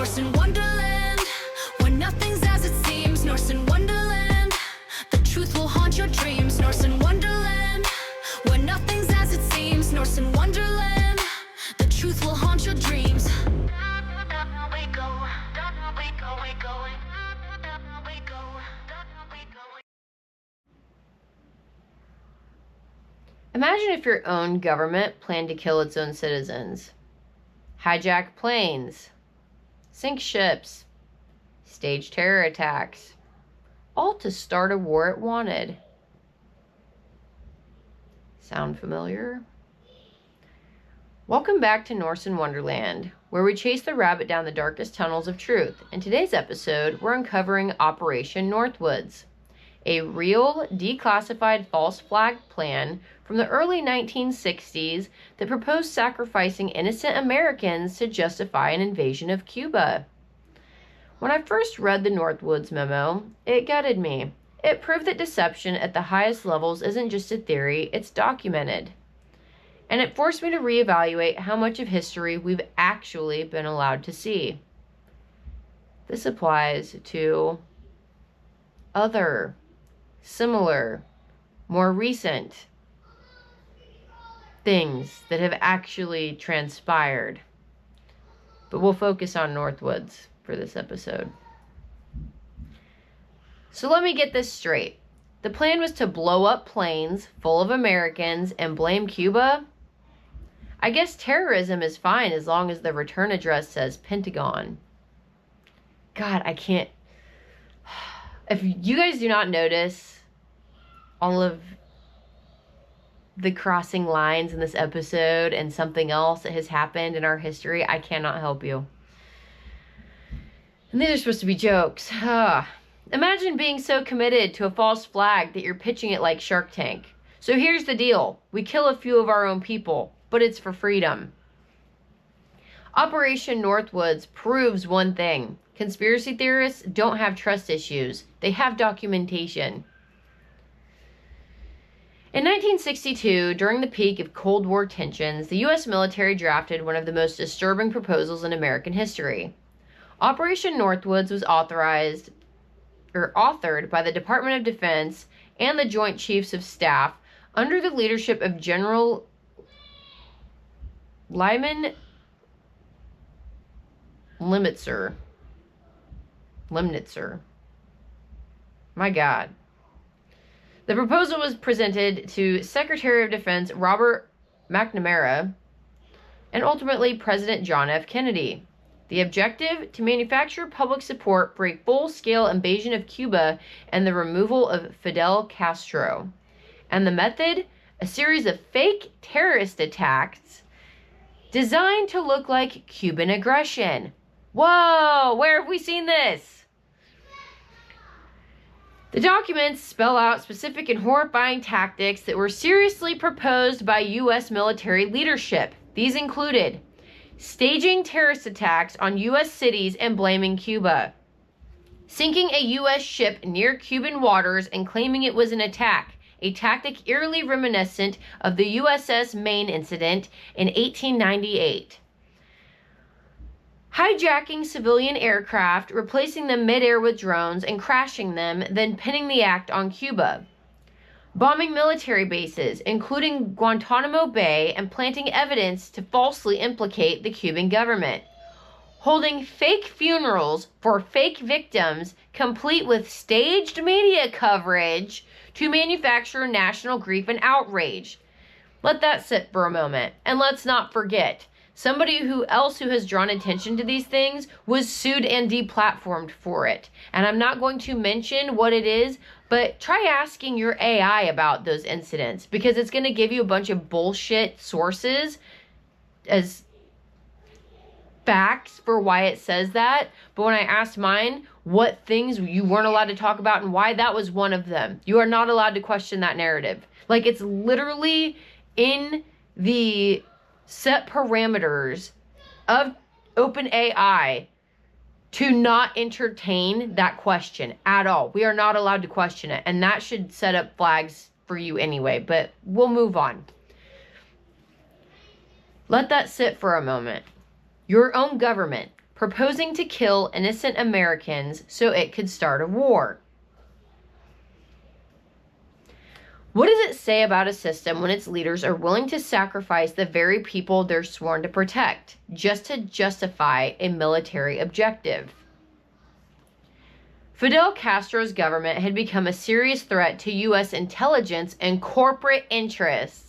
Norse in Wonderland, when nothing's as it seems. Norse in Wonderland, the truth will haunt your dreams. Norse in Wonderland, when nothing's as it seems. Norse in Wonderland, the truth will haunt your dreams. Imagine if your own government planned to kill its own citizens, hijack planes, sink ships, stage terror attacks, all to start a war it wanted. Sound familiar? Welcome back to Norse in Wonderland, where we chase the rabbit down the darkest tunnels of truth. In today's episode, we're uncovering Operation Northwoods, a real, declassified false flag plan from the early 1960s that proposed sacrificing innocent Americans to justify an invasion of Cuba. When I first read the Northwoods memo, it gutted me. It proved that deception at the highest levels isn't just a theory, it's documented. And it forced me to reevaluate how much of history we've actually been allowed to see. This applies to other, similar, more recent things that have actually transpired. But we'll focus on Northwoods for this episode. So let me get this straight. The plan was to blow up planes full of Americans and blame Cuba? I guess terrorism is fine as long as the return address says Pentagon. God, I can't. If you guys do not notice all of the crossing lines in this episode and something else that has happened in our history, I cannot help you. And these are supposed to be jokes. Imagine being so committed to a false flag that you're pitching it like Shark Tank. So here's the deal. We kill a few of our own people, but it's for freedom. Operation Northwoods proves one thing. Conspiracy theorists don't have trust issues. They have documentation. In 1962, during the peak of Cold War tensions, the U.S. military drafted one of the most disturbing proposals in American history. Operation Northwoods was authored by the Department of Defense and the Joint Chiefs of Staff under the leadership of General Lyman Lemnitzer. My God. The proposal was presented to Secretary of Defense Robert McNamara and ultimately President John F. Kennedy. The objective, to manufacture public support for a full-scale invasion of Cuba and the removal of Fidel Castro. And the method, a series of fake terrorist attacks designed to look like Cuban aggression. Whoa, where have we seen this? The documents spell out specific and horrifying tactics that were seriously proposed by U.S. military leadership. These included staging terrorist attacks on U.S. cities and blaming Cuba, sinking a U.S. ship near Cuban waters and claiming it was an attack, a tactic eerily reminiscent of the USS Maine incident in 1898. Hijacking civilian aircraft, replacing them mid-air with drones, and crashing them, then pinning the act on Cuba. Bombing military bases, including Guantanamo Bay, and planting evidence to falsely implicate the Cuban government. Holding fake funerals for fake victims, complete with staged media coverage to manufacture national grief and outrage. Let that sit for a moment. And let's not forget, somebody who has drawn attention to these things was sued and deplatformed for it. And I'm not going to mention what it is, but try asking your AI about those incidents, because it's going to give you a bunch of bullshit sources as facts for why it says that. But when I asked mine what things you weren't allowed to talk about and why, that was one of them. You are not allowed to question that narrative. Like, it's literally in the set parameters of OpenAI to not entertain that question at all. We are not allowed to question it, and that should set up flags for you anyway, but we'll move on. Let that sit for a moment. Your own government proposing to kill innocent Americans so it could start a war. What does it say about a system when its leaders are willing to sacrifice the very people they're sworn to protect just to justify a military objective? Fidel Castro's government had become a serious threat to U.S. intelligence and corporate interests.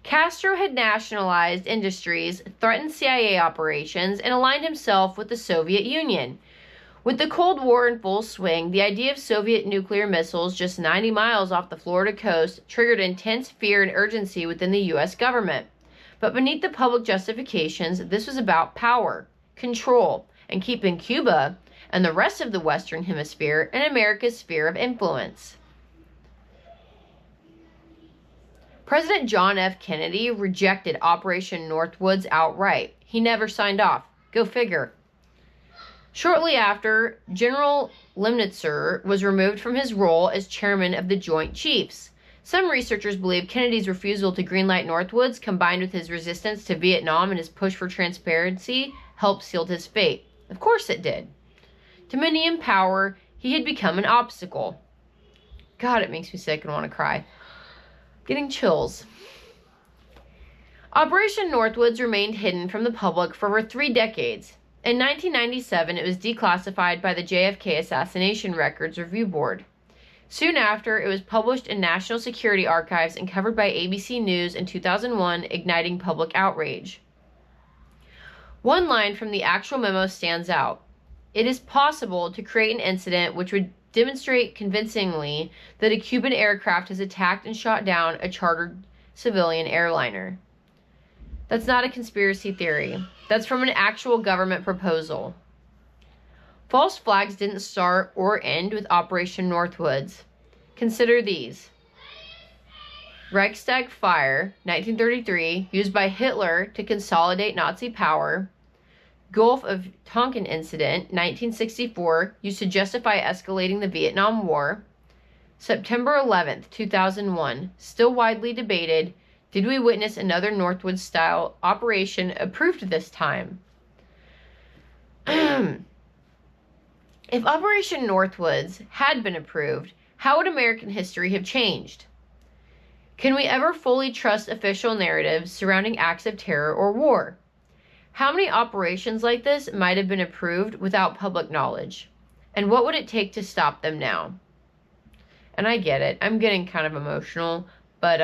Castro had nationalized industries, threatened CIA operations, and aligned himself with the Soviet Union. With the Cold War in full swing, the idea of Soviet nuclear missiles just 90 miles off the Florida coast triggered intense fear and urgency within the U.S. government. But beneath the public justifications, this was about power, control, and keeping Cuba and the rest of the Western Hemisphere in America's sphere of influence. President John F. Kennedy rejected Operation Northwoods outright. He never signed off. Go figure. Shortly after, General Lemnitzer was removed from his role as chairman of the Joint Chiefs. Some researchers believe Kennedy's refusal to greenlight Northwoods, combined with his resistance to Vietnam and his push for transparency, helped seal his fate. Of course it did. To many in power, he had become an obstacle. God, it makes me sick and want to cry. Getting chills. Operation Northwoods remained hidden from the public for over 3 decades. In 1997, it was declassified by the JFK Assassination Records Review Board. Soon after, it was published in National Security Archives and covered by ABC News in 2001, igniting public outrage. One line from the actual memo stands out. It is possible to create an incident which would demonstrate convincingly that a Cuban aircraft has attacked and shot down a chartered civilian airliner. That's not a conspiracy theory. That's from an actual government proposal. False flags didn't start or end with Operation Northwoods. Consider these. Reichstag fire, 1933, used by Hitler to consolidate Nazi power. Gulf of Tonkin incident, 1964, used to justify escalating the Vietnam War. September 11th, 2001, still widely debated. Did we witness another Northwoods-style operation approved this time? If Operation Northwoods had been approved, how would American history have changed? Can we ever fully trust official narratives surrounding acts of terror or war? How many operations like this might have been approved without public knowledge? And what would it take to stop them now? And I get it. I'm getting kind of emotional. But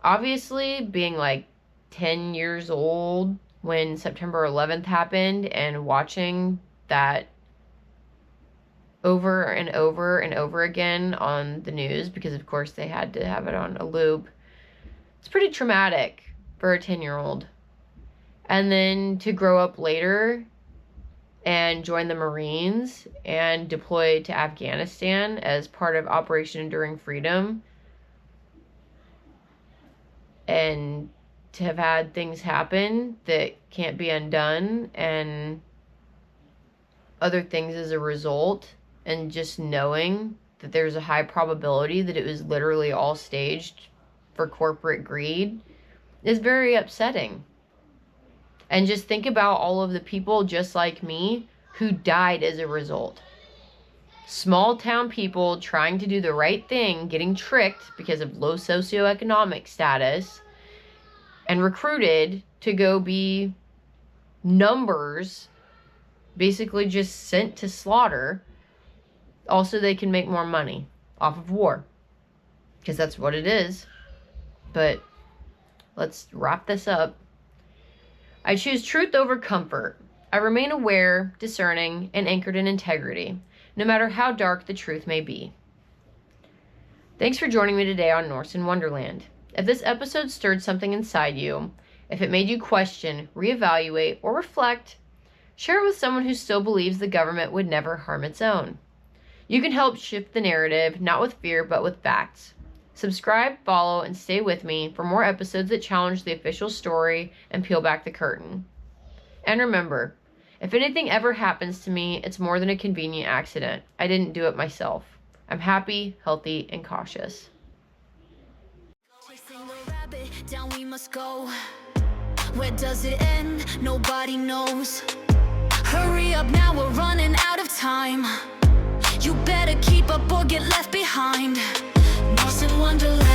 obviously, being like 10 years old when September 11th happened and watching that over and over and over again on the news, because of course they had to have it on a loop, it's pretty traumatic for a 10-year-old. And then to grow up later and join the Marines and deploy to Afghanistan as part of Operation Enduring Freedom, and to have had things happen that can't be undone and other things as a result, and just knowing that there's a high probability that it was literally all staged for corporate greed is very upsetting. And just think about all of the people just like me who died as a result. Small town people trying to do the right thing, getting tricked because of low socioeconomic status, and recruited to go be numbers, basically just sent to slaughter. Also, they can make more money off of war, because that's what it is. But let's wrap this up. I choose truth over comfort. I remain aware, discerning, and anchored in integrity, no matter how dark the truth may be. Thanks for joining me today on Norse in Wonderland. If this episode stirred something inside you, if it made you question, reevaluate, or reflect, share it with someone who still believes the government would never harm its own. You can help shift the narrative, not with fear, but with facts. Subscribe, follow, and stay with me for more episodes that challenge the official story and peel back the curtain. And remember, if anything ever happens to me, it's more than a convenient accident. I didn't do it myself. I'm happy, healthy, and cautious. Chasing the rabbit, down we must go. Where does it end? Nobody knows. up, now we're running out of time. You better keep up or get left behind. Norse in Wonderland.